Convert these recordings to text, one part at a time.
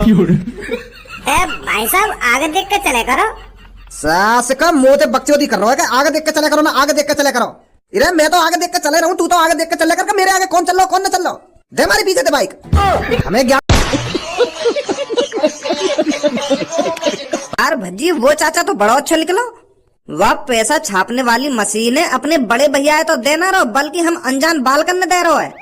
भाई साहब आगे देख कर चले करो। सास का मुंह ते बकचोदी कर रहा है, आगे देख के चले करो ना, आगे देख के चले करो। इरे मैं तो आगे देख के चले रहा हूँ, तू तो आगे देख के चले कर, मेरे आगे कौन चल रहा कौन ना चल रहा। दे हमारे पीछे दे बाइक, हमें ज्ञान। यार भज्जी वो चाचा तो बड़ा अच्छा निकलो। वह पैसा छापने वाली मशीन है, अपने बड़े भैया है तो देना रहो, बल्कि हम अनजान बाल करने दे रहे है,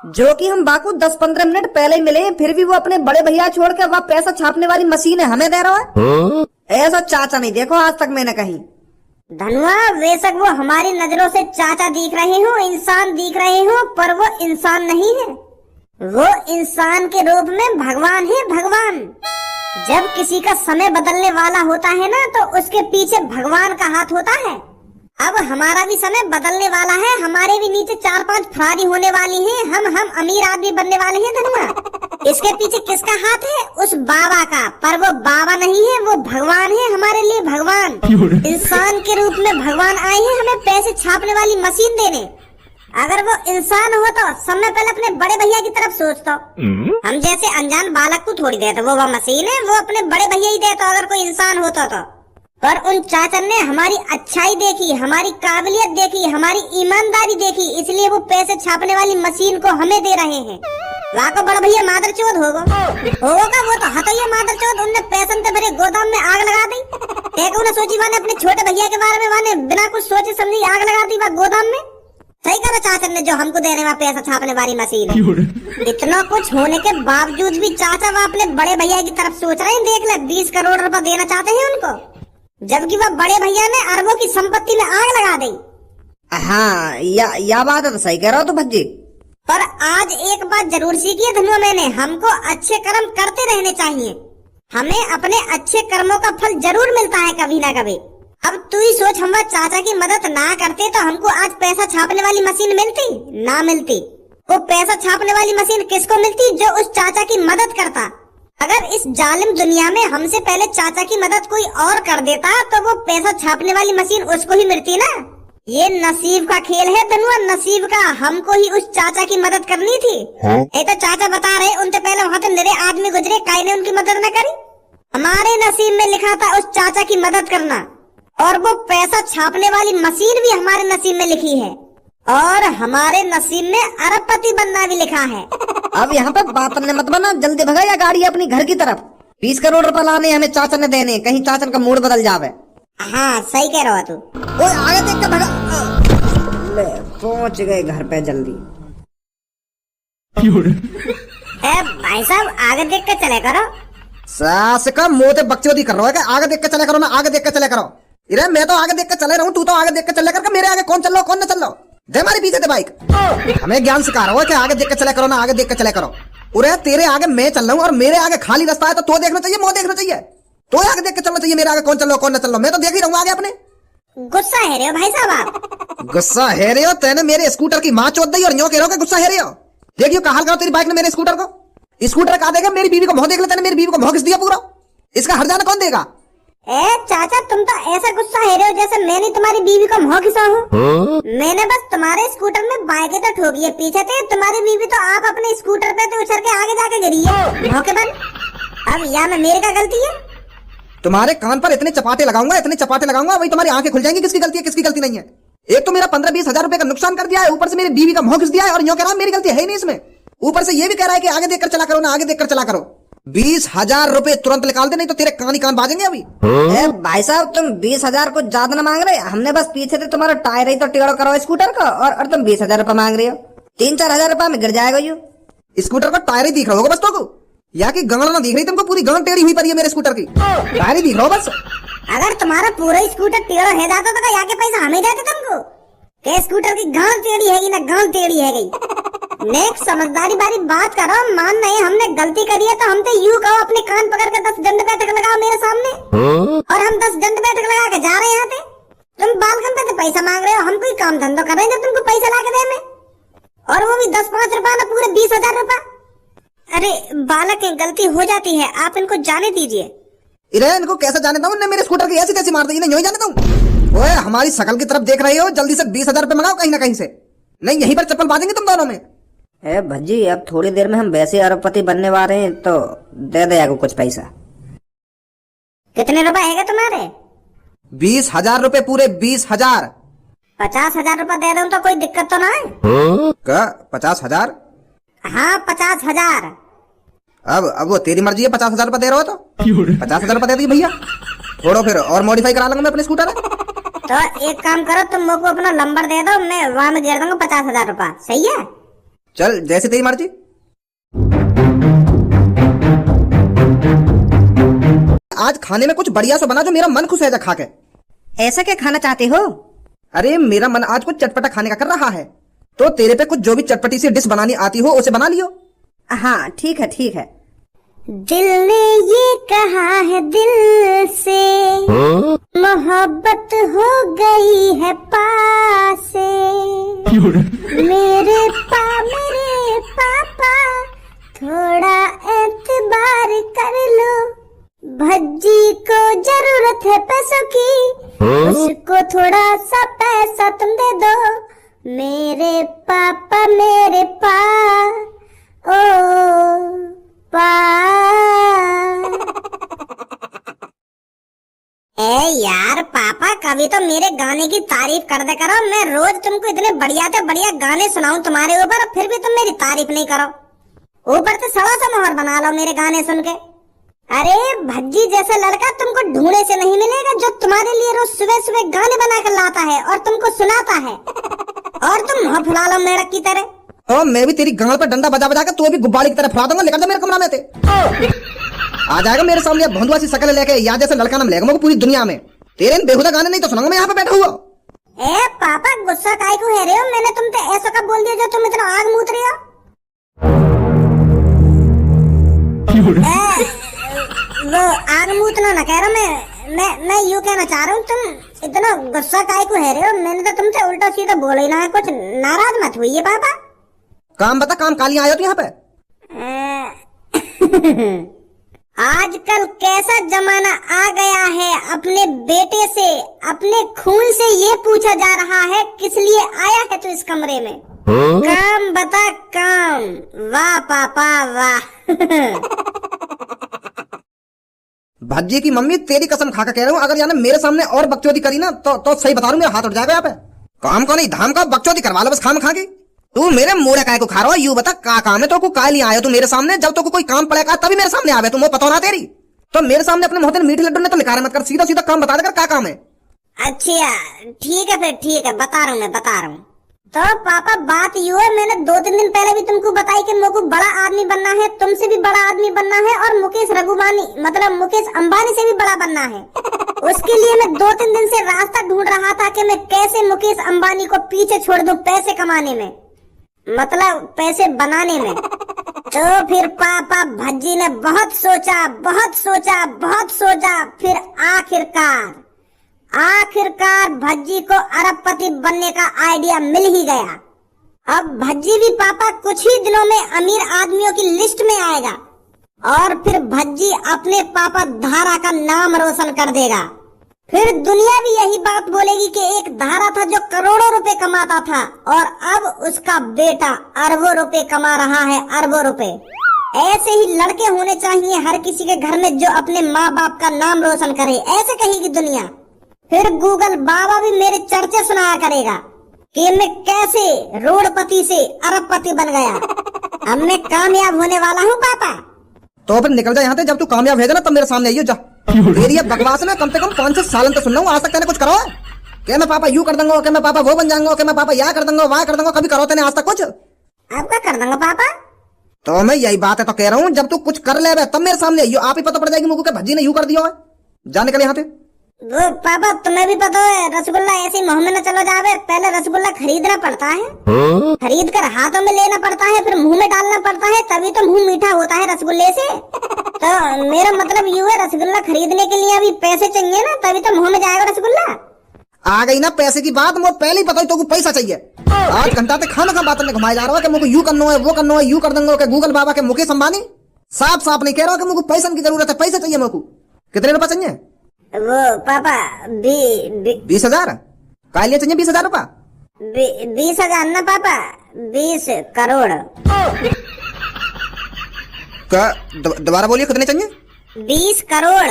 जो कि हम बाकू 10-15 मिनट पहले ही मिले हैं, फिर भी वो अपने बड़े भैया छोड़ के वह पैसा छापने वाली मशीन है हमें दे रहा है। ऐसा चाचा नहीं देखो आज तक मैंने कहीं। धनुआ बेशक वो हमारी नजरों से चाचा दिख रहे हो, इंसान दिख रहे हो, पर वो इंसान नहीं है। वो इंसान के रूप में भगवान है, भगवान। जब किसी का समय बदलने वाला होता है ना, तो उसके पीछे भगवान का हाथ होता है। अब हमारा भी समय बदलने वाला है, हमारे भी नीचे 4-5 फरारी होने वाली हैं, हम अमीर आदमी बनने वाले हैं। धनुआ इसके पीछे किसका हाथ है? उस बाबा का। पर वो बाबा नहीं है, वो भगवान है हमारे लिए, भगवान। इंसान के रूप में भगवान आए हैं हमें पैसे छापने वाली मशीन देने। अगर वो इंसान हो तो समय पहले अपने बड़े भैया की तरफ सोचता। हम जैसे अनजान बालक को थोड़ी देते, वो मशीन है, वो अपने बड़े भैया ही देता अगर कोई इंसान होता तो। पर उन चाचन ने हमारी अच्छाई देखी, हमारी काबिलियत देखी, हमारी ईमानदारी देखी, इसलिए वो पैसे छापने वाली मशीन को हमें दे रहे हैं। वहाँ को बड़ा भैया मादरचोद होगा वो तो हतैया मादरचोद। उनने पैसन से भरे गोदाम में आग लगा दी। एक उन्हें सोची वाने अपने छोटे भैया के बारे में, वाने बिना कुछ सोचे समझी आग लगा दी वहाँ गोदाम में। सही करा चाचा ने, जो हमको देने वाला पैसा छापने वाली मशीन है। इतना कुछ होने के बावजूद भी चाचा वह अपने बड़े भैया की तरफ सोच रहे हैं। देख ले 20 करोड़ रुपए देना चाहते हैं उनको, जबकि वह बड़े भैया ने अरबों की संपत्ति में आग लगा दी। हाँ या बात है तो सही कह रहा हो तो भज्जी। पर आज एक बात जरूर सीखी है धनुआ मैंने, हमको अच्छे कर्म करते रहने चाहिए। हमें अपने अच्छे कर्मों का फल जरूर मिलता है कभी ना कभी। अब तू ही सोच, हम चाचा की मदद ना करते तो हमको आज पैसा छापने वाली मशीन मिलती ना मिलती। वो पैसा छापने वाली मशीन किसको मिलती? जो उस चाचा की मदद करता। अगर इस जालिम दुनिया में हमसे पहले चाचा की मदद कोई और कर देता तो वो पैसा छापने वाली मशीन उसको ही मिलती ना। ये नसीब का खेल है धनुआ, नसीब का। हमको ही उस चाचा की मदद करनी थी। ये तो चाचा बता रहे उनसे पहले वहाँ तो मेरे आदमी गुजरे, काई ने उनकी मदद न करी। हमारे नसीब में लिखा था उस चाचा की मदद करना, और वो पैसा छापने वाली मशीन भी हमारे नसीब में लिखी है, और हमारे नसीब में अरबपति बनना भी लिखा है। अब यहाँ पे बात ने मत बना, जल्दी भगा या गाड़ी अपनी घर की तरफ। 20 करोड़ रुपए लाने हमें चाचा ने देने, कहीं चाचा का मूड बदल जावे। हाँ सही कह रहा तू। ओए आगे देख के भगा। ले पहुंच गए घर पे जल्दी। भाई साहब आगे देख के चले करो। सास का मुंह ते बकचोदी कर रहा है, आगे देख के चले करो ना, आगे देख के चले करो। इरे मैं तो आगे देख के चले रहा हूँ, तू तो आगे देख के चले कर, मेरे आगे कौन चल रहा कौन ना चल रहा। दे हमारे पीछे दे बाइक, हमें ज्ञान सिखा रहा है कि आगे देख के चले करो ना, आगे देख के चले करो। उरे तेरे आगे मैं चल रहा हूँ और मेरे आगे खाली रास्ता है, तो देखना चाहिए, मुंह देखना चाहिए। तो आगे देख के चलना चाहिए, मेरे आगे कौन चल रहा कौन ना चल रहा। मैं तो देख ही रहूँ आगे अपने। गुस्सा है रहे हो भाई साहब आप? गुस्सा है रहे हो? तेने मेरे स्कूटर की माँ चोद दी और न्यों कह रहे हो गुस्सा है रहे हो? देखियो कहा करो तेरी बाइक ने मेरे स्कूटर को। स्कूटर कहा देगा, मेरी बीवी को मुंह देख लेते, मेरी बीवी को मुंह घिस दिया पूरा। इसका हर जाना कौन देगा? चाचा तुम तो ऐसा गुस्सा है रहे हो जैसे मैंने तुम्हारी बीवी को मुंह घिसा हूँ। मैंने बस तुम्हारे स्कूटर में बाइक तो ठोकी है पीछे से, तुम्हारी बीवी तो आप अपने स्कूटर पे तो उछल के आगे जाके गिरी है मौके पर। अब या में मेरी क्या गलती है? तुम्हारे कान पर इतने चपाटे लगाऊंगा, इतने चपाटे लगाऊंगा, वही तुम्हारी आंखें खुल जाएंगी किसकी गलती है किसकी गलती नहीं है। एक तो मेरा 15-20 हजार रुपए का नुकसान कर दिया है, ऊपर से मेरी बीवी का मुंह घिस दिया है, और यूं कह रहा है मेरी गलती है ही नहीं इसमें। ऊपर से ये भी कह रहा है कि आगे देखकर चला करो ना, आगे देखकर चला करो। 20,000 रुपए तुरंत निकाल दे, नहीं तो तेरे कान ही कान बाजेंगे अभी। भाई साहब तुम 20,000 कुछ ज्यादा न मांग रहे? हमने बस पीछे से तुम्हारा टायर ही तो टेढ़ो करो स्कूटर का, और तुम 20,000 रुपए मांग रहे हो। 3-4 हजार रुपए में गिर जाएगा यू। स्कूटर का टायर ही दिख रहा होगा बस तो, या कि गंगड़ ना दिख रही तुमको? पूरी गंगड़ टेढ़ी हुई पड़ी है मेरे स्कूटर की, टायर ही दिख रहा हो बस। अगर तुम्हारा पूरा स्कूटर टेढ़ा है जाता तो क्या के पैसा हमें देते तुमको? के स्कूटर की गांड टेढ़ी है ना गांड टेढ़ी है गई। नेक्स्ट समझदारी बारी बात करो। मान नहीं हमने गलती करी है तो हम तो यूं कहो, अपने कान पकड़ के 10 दंड बैठक लगाओ मेरे सामने, और हम 10 दंड बैठक लगा के जा रहे हैं यहाँ पे। तुम बालकन पे तो पैसा मांग रहे हो, हम कोई काम धंधा कर रहे हैं तुमको पैसा ला के देने, और वो भी 10-5 रुपए ना पूरे 20,000 रुपए। अरे बालक की गलती हो जाती है, आप इनको जाने दीजिए। इरे इनको कैसे जाने दूं? इन्हें मेरे स्कूटर की ऐसी तैसी मार दी, इन्हें यूं ही जाने दूं? ओए हमारी शकल की तरफ देख रहे हो, जल्दी से 20,000 रुपए मंगाओ कहीं ना कहीं से, नहीं यहीं पर चप्पल बांधेंगे तुम दोनों में। ए भज्जी, अब थोड़ी देर में हम वैसे अरबपति बनने वाले हैं, तो दे दे को कुछ पैसा। कितने रुपए है तुम्हारे? 20,000 रुपए पूरे 20,000। 50,000 रुपए दे दूं तो कोई दिक्कत तो ना है? क्या 50,000? हाँ 50,000। अब वो तेरी मर्जी है, 50,000 रुपए दे रहे हो तो 50,000 रुपए दे दिए भैया। थोड़ा फिर और मॉडिफाई करा लूंगा मैं अपने स्कूटर में। तो एक काम करो, तुम मेरे को अपना नंबर दे दो, मैं वहां में गिर दूंगा 50,000 रुपए। सही है? चल जैसे तेरी मर्जी। आज खाने में कुछ बढ़िया सा बना जो मेरा मन खुश है जा खा के। ऐसा क्या खाना चाहते हो? अरे मेरा मन आज कुछ चटपटा खाने का कर रहा है, तो तेरे पे कुछ जो भी चटपटी सी डिश बनानी आती हो उसे बना लियो। हाँ ठीक है ठीक है। दिल ने ये कहा है दिल से, मोहब्बत हो गई है पास से। मेरे पापा थोड़ा एतबार कर लो, भज्जी को जरूरत है पैसों की, उसको थोड़ा सा पैसा तुम दे दो। मेरे पापा ओ पा। ए यार पापा, कभी तो मेरे गाने की तारीफ कर दे करो। मैं रोज तुमको इतने बढ़िया से बढ़िया गाने सुनाऊं तुम्हारे ऊपर, फिर भी तुम मेरी तारीफ नहीं करो। ऊपर से 100 मोहर बना लो मेरे गाने सुन के। अरे भज्जी जैसा लड़का तुमको ढूंढे से नहीं मिलेगा, जो तुम्हारे लिए रोज सुबह सुबह गाने बना कर लाता है और तुमको सुनाता है, और तुम मुंह फुला लो मेढक की तरह। तो मैं भी तेरी गाल पर डंडा बजा बजा के तू भी गुब्बारे की तरह फुला दूंगा। लेकर जा मेरे कमरा में थे, आ जाएगा मेरे सामने भोंदुआ सी शक्ल लेके, या जैसे लड़का नाम लेगा मुझे पूरी दुनिया में। तेरे इन बेहुदा गाने नहीं तो सुनाऊंगा मैं यहाँ पे बैठा हुआ। ए पापा, गुस्सा काहे को है रहे हो? मैंने तुम पे ऐसा कब बोल दिया जो तुम इतना आग मूत रहे हो? वो आग मूतना ना कह रहा, मैं यूं कहना चाह रहा हूँ, तुम इतना गुस्सा काहे को है रहे हो? मैंने तो तुमसे उल्टा सीधा बोला ही ना है कुछ। नाराज मत हुई है पापा। काम बता, काम कालियां आयो तू यहाँ पे। आजकल कैसा जमाना आ गया है, अपने बेटे से, अपने खून से ये पूछा जा रहा है किस लिए आया है तू इस कमरे में? काम बता काम। वाह पापा वाह। भज्जी की मम्मी तेरी कसम खा कर कह रहा हूँ, अगर यानी मेरे सामने और बकचोदी करी ना तो सही बता रहा हूँ मेरा हाथ उठ जाएगा यहाँ पे। काम को नहीं धाम का बकचोदी करवा लो बस खाम खा के। तू मेरे मोड़े काय को खा रहा हो? यू बता का काम है तो को काय लिया आयो तू मेरे सामने? जब तो कोई काम पड़ेगा तभी मेरे सामने आवे, तुम पता ना तेरी। तो मेरे सामने अपने मुंह मीठे लड्डू ने तो निकाल मत कर, सीधा सीधा काम बता दे कर का काम है। अच्छा ठीक है, फिर ठीक है, बता रहा हूँ मैं, बता रहा हूँ। तो पापा बात यूं है, मैंने 2-3 दिन पहले भी तुमको बताई कि मेरे को बड़ा आदमी बनना है, तुमसे भी बड़ा आदमी बनना है, और मुकेश अंबानी से भी बड़ा बनना है। उसके लिए मैं 2-3 दिन से रास्ता ढूंढ रहा था कि मैं कैसे मुकेश अंबानी को पीछे छोड़ दूं पैसे कमाने में, मतलब पैसे बनाने में। तो फिर पापा भज्जी ने बहुत सोचा, फिर आखिरकार भज्जी को अरबपति बनने का आइडिया मिल ही गया। अब भज्जी भी पापा कुछ ही दिनों में अमीर आदमियों की लिस्ट में आएगा, और फिर भज्जी अपने पापा धारा का नाम रोशन कर देगा। फिर दुनिया भी यही बात बोलेगी कि एक धारा था जो करोड़ों रुपए कमाता था, और अब उसका बेटा अरबों रुपए कमा रहा है, अरबों रुपए। ऐसे ही लड़के होने चाहिए हर किसी के घर में जो अपने माँ बाप का नाम रोशन करे, ऐसे कहेगी दुनिया। फिर गूगल बाबा भी मेरे चर्चे सुनाया करेगा कि मैं कैसे रोडपति से अरबपति बन गया। अब मैं कामयाब होने वाला हूँ पापा। तो फिर निकल जा यहाँ से, जब तू कामयाब है ना तब मेरे सामने आइयो जा। तेरी बकवास में कम से कम 5-6 साल तो सुन रहा हूँ, आज तक तेने कुछ करो क्या? मैं पापा यू कर दूंगा, क्या मैं पापा वो बन जाऊंगा, क्या मैं पापा या कर दूंगा वहाँ कर दूंगा, कभी करो तेने आज तक कुछ? अब क्या कर दूंगा पापा? तो मैं यही बात है तो कह रहा हूँ, जब तू कुछ कर ले तब मेरे सामने आइयो। आप ही पता पड़ जाएगी मुझको कि भज्जी ने यू कर दिया है। जा निकल यहाँ से। वो पापा तुम्हें भी पता है रसगुल्ला ऐसे मुंह में न चलो जावे, पहले रसगुल्ला खरीदना पड़ता है, खरीद कर हाथों में लेना पड़ता है, फिर मुंह में डालना पड़ता है, तभी तो मुंह मीठा होता है रसगुल्ले से। तो मेरा मतलब यूं है, रसगुल्ला खरीदने के लिए अभी पैसे चाहिए ना, तभी तो मुंह में जाएगा रसगुल्ला। आ गई ना पैसे की बात, मुझे पहले ही पता ही तो पैसा चाहिए। 8 घंटा तक खाना बात में घुमाया जा रहा है कि मुझे यू करना है, वो करना है, यू कर दूंगा कि गूगल बाबा के मुकेश अंबानी। साफ नहीं कह रहा कि मुझे पैसा की जरूरत है, पैसे चाहिए मुझको। कितने रुपए चाहिए? वो पापा 20,000 का लिए चाहिए 20,000 रुपया? 20,000 ना पापा, 20 करोड़। दोबारा बोलिए, कितने चाहिए? 20 करोड़।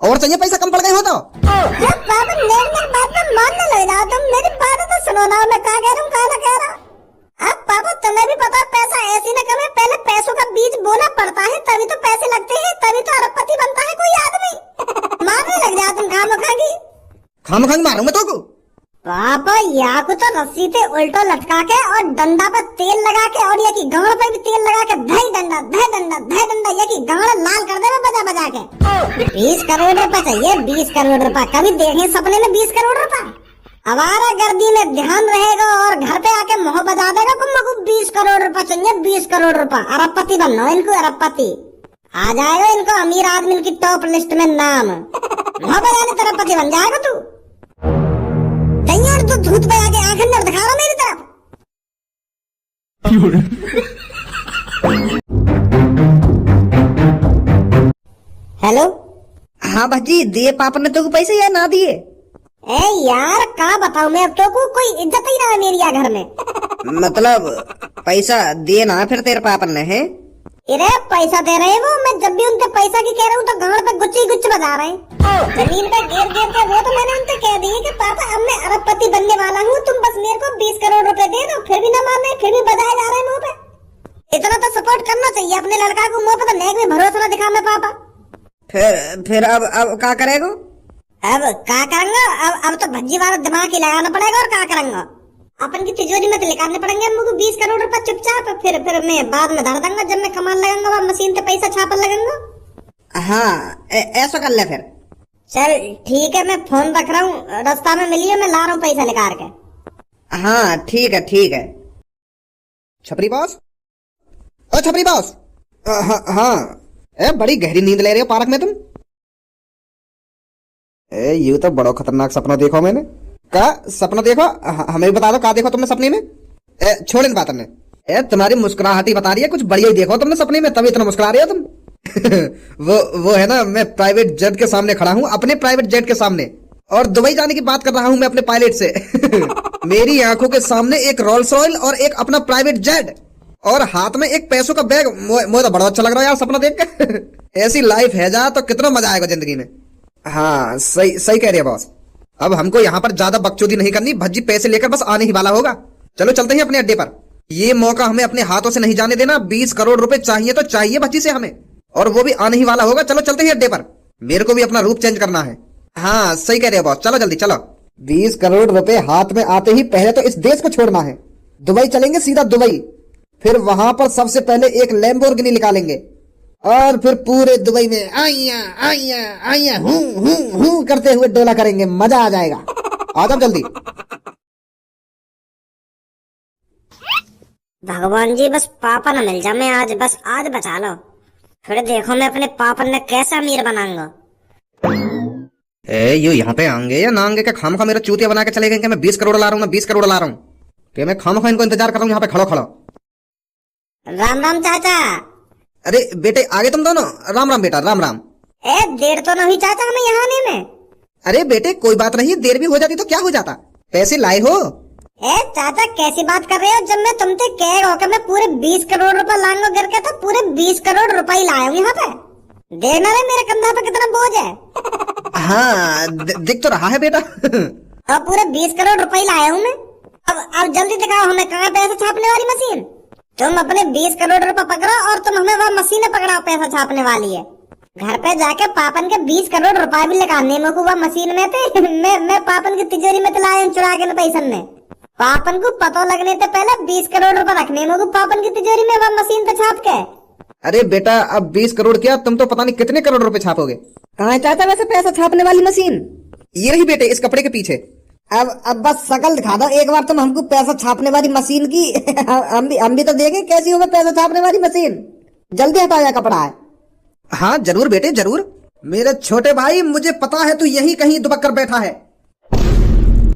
और चाहिए? पैसा कम पड़ गए हो तो? पापा मेरी बात में मानने लग जाओ तुम, मेरी बात तो सुनो ना, मैं क्या कह रहा हूँ क्या ना कह रहा। अब पापा तुम्हें भी पता पैसा ऐसी न कमे, पहले पैसों का बीज बोना पड़ता है तभी तो पैसे लगते हैं, तभी तो अरबपति बनता है कोई आदमी। मारने लग जाओ तुम खामखांगी मारूंगा तो को। पापा या को तो रस्सी पे उल्टो लटका के और डंडा पर तेल लगा के और ये की गांड पे भी तेल लगा के धई डंडा धई डंडा धई डंडा ये की गांड लाल कर दे बजा बजा के। 20 करोड़ रुपए चाहिए, 20 करोड़ रुपए। कभी देखे सपने में 20 करोड़ रुपए? आवारा गर्दी में ध्यान रहेगा और घर पे आके मुंह बजा देगा तुमको 20 करोड़ रुपए चाहिए, 20 करोड़ रुपए। अरबपति बनना इनको, अरबपति आ जाएगा इनको, अमीर आदमी की टॉप लिस्ट में नाम। मुंह बजाने अरबपति बन जाएगा तू। तैयार तो धूत पे आके आंखें नर दिखा रहा मेरी तरफ। हेलो। हाँ भज्जी, दिए पापा ने तो पैसे या ना दिए? ए यार क्या बताऊं मैं, अब तो कोई इज्जत ही ना है मेरी यहाँ घर में। मतलब पैसा दिए ना फिर तेरे पापा ने? है अरे पैसा दे रहे हैं वो, मैं जब भी उनके पैसा की कह रहा हूँ तो गांड पे गुच्ची गुच्च बजा रहे हैं। जमीन पे गिर गिर के वो तो मैंने उनसे कह दिए कि पापा अब मैं अरबपति बनने वाला हूँ, तुम बस मेरे को 20 करोड़ रुपए दे दो। फिर भी ना मान रहे, फिर भी बजाए जा रहे हैं मुँह पे। इतना तो सपोर्ट करना चाहिए अपने लड़का को, मुँह पे तो नेक में भरोसा ना दिखा मैं पापा। फिर अब क्या करेगा? अब क्या करेंगे? अब तो भज्जी वाला दिमाग ही लगाना पड़ेगा। और क्या करेंगे? अपन की तिजोरी में तो निकालने पड़ेंगे हमको 20 करोड़ रुपए चुपचाप। फिर मैं बाद में धर दूंगा जब मैं कमाल लगाऊंगा, वहाँ मशीन पे पैसा छापन लगाऊंगा। हाँ ऐसा कर ले फिर। चल ठीक है, मैं फोन रख रहा हूँ, रास्ता में मिलिए, मैं ला रहा हूँ पैसा निकाल के। हाँ ठीक है ठीक है। छपरी बॉस, ओ छपरी बॉस। हाँ ए, बड़ी गहरी नींद ले रहे हो पार्क में तुम? ए ये तो बड़ा खतरनाक सपना देखो मैंने। का सपना देखो? हमें भी बता दो क्या देखो तुमने सपने में। छोड़ इन बातों में। तुम्हारी मुस्कुराहट ही बता रही है, कुछ बढ़िया ही देखो तुमने सपने में, तभी इतना मुस्कुरा रहे हो तुम। वो है ना, मैं प्राइवेट जेट के सामने खड़ा हूँ, अपने प्राइवेट जेट के सामने, और दुबई जाने की बात कर रहा हूँ मैं अपने पायलट से। मेरी आंखों के सामने एक रोल्स रॉयल और एक अपना प्राइवेट जेट, और हाथ में एक पैसों का बैग। मुझे तो बड़ा अच्छा लग रहा है यार सपना देख के। ऐसी लाइफ है जा तो कितना मजा आएगा जिंदगी में। हाँ सही सही कह रही है बॉस। अब हमको यहाँ पर ज्यादा बकचोदी नहीं करनी, भज्जी पैसे लेकर बस आने ही वाला होगा। चलो चलते हैं अपने अड्डे पर, ये मौका हमें अपने हाथों से नहीं जाने देना। 20 करोड़ रुपए चाहिए तो चाहिए भज्जी से हमें, और वो भी आने ही वाला होगा। चलो चलते हैं अड्डे पर, मेरे को भी अपना रूप चेंज करना है। हाँ सही कह रहे हो बॉस, चलो जल्दी चलो। 20 करोड़ रुपए हाथ में आते ही पहले तो इस देश को छोड़ना है, दुबई चलेंगे सीधा दुबई। फिर वहां पर सबसे पहले एक लैम्बोर्गिनी निकालेंगे, और फिर पूरे दुबई में आइया आइया आइया हूं करते हुए डोला करेंगे, मजा आ जाएगा। आ जाओ जल्दी। भगवान जी बस पापा न मिल जा, मैं आज बस आज बचा लो, फिर देखो मैं अपने पापा ने कैसे अमीर बनाऊंगा। ये यहाँ पे आएंगे या ना आएंगे? क्या खामखा मेरा चूतिया बना के चले गए कि मैं 20 करोड़ ला रहा हूँ, मैं 20 करोड़ ला रहा हूँ, कि मैं खामखा इनको इंतजार कर रहा हूँ यहाँ पे खड़ो खड़ो। राम राम चाचा। अरे बेटे आगे तुम दोनों? राम राम बेटा, राम राम। देर तो नहीं चाचा हमें यहाँ आने में? अरे बेटे कोई बात नहीं, देर भी हो जाती तो क्या हो जाता, पैसे लाए हो? चाचा कैसी बात कर रहे हो, जब मैं तुमसे कह रहा हूँ कि मैं पूरे 20 करोड़ रुपए लाऊंगा घर के, तो पूरे 20 करोड़ रुपए ही लाया हूँ यहाँ पे। देखना रे मेरे कंधा पे कितना बोझ है। हाँ दिख तो रहा है बेटा। अब पूरे 20 करोड़ रुपए लाया हूँ मैं। अब जल्दी दिखाओ हमें कहाँ पैसा छापने वाली मशीन। तुम अपने 20 करोड़ रुपए पकड़ो और तुम हमें वह मशीन पकड़ाओ पैसा छापने वाली है। घर पे जाके पापन के 20 करोड़ रुपए भी लगाने में को वह मशीन में थे। मैं पापन की तिजोरी में लाया चुरा के पैसन में। पापन को पता लगने से पहले 20 करोड़ रुपए रखने में को पापन की तिजोरी में वह मशीन पे छाप के। अरे बेटा अब 20 करोड़ क्या, तुम तो पता नहीं कितने करोड़ रुपए छापोगे। कहाँ चाहता वैसे पैसा छापने वाली मशीन? ये रही बेटे इस कपड़े के पीछे। अब बस शकल दिखा दो एक बार तुम हमको पैसा छापने वाली मशीन की। हम भी तो देखें कैसी होगी पैसा छापने वाली मशीन। जल्दी हटाओ यह कपड़ा है। हाँ जरूर बेटे जरूर। मेरे छोटे भाई मुझे पता है तू यहीं कहीं दुबक कर बैठा है,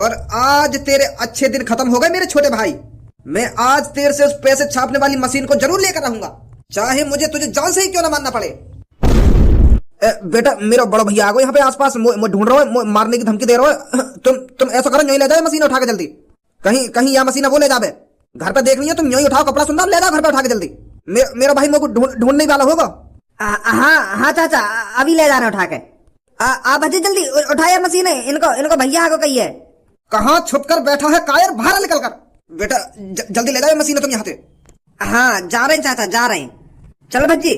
और आज तेरे अच्छे दिन खत्म हो गए मेरे छोटे भाई। मैं आज तेरे से उस पैसे छापने वाली मशीन को जरूर लेकर रहूंगा, चाहे मुझे तुझे जान से ही क्यों ना मानना पड़े। बेटा मेरा बड़ा भैया आ गए यहाँ पे आसपास, ढूंढ रहा है, मारने की धमकी दे रहा है। तुम ऐसा करो, यहीं ले जाओ मशीन उठा के जल्दी। कहीं यहाँ मशीन वो ले जावे, घर पे देखनी है, तुम यहीं उठाओ कपड़ा सुंदर, ले जाओ घर पे उठा के जल्दी। मेरा भाई मेरे को ढूंढने वाला होगा। हाँ चाचा, अभी ले जाना उठा के। आप भजी जल्दी उठाया मशीन है, इनको भैया को कही है। कहाँ छुप कर बैठा है कायर, बाहर निकल कर। बेटा जल्दी ले जाओ मशीन तुम यहाँ से। हाँ जा रहे हैं चाचा, जा रहे हैं। चलो भज्जी।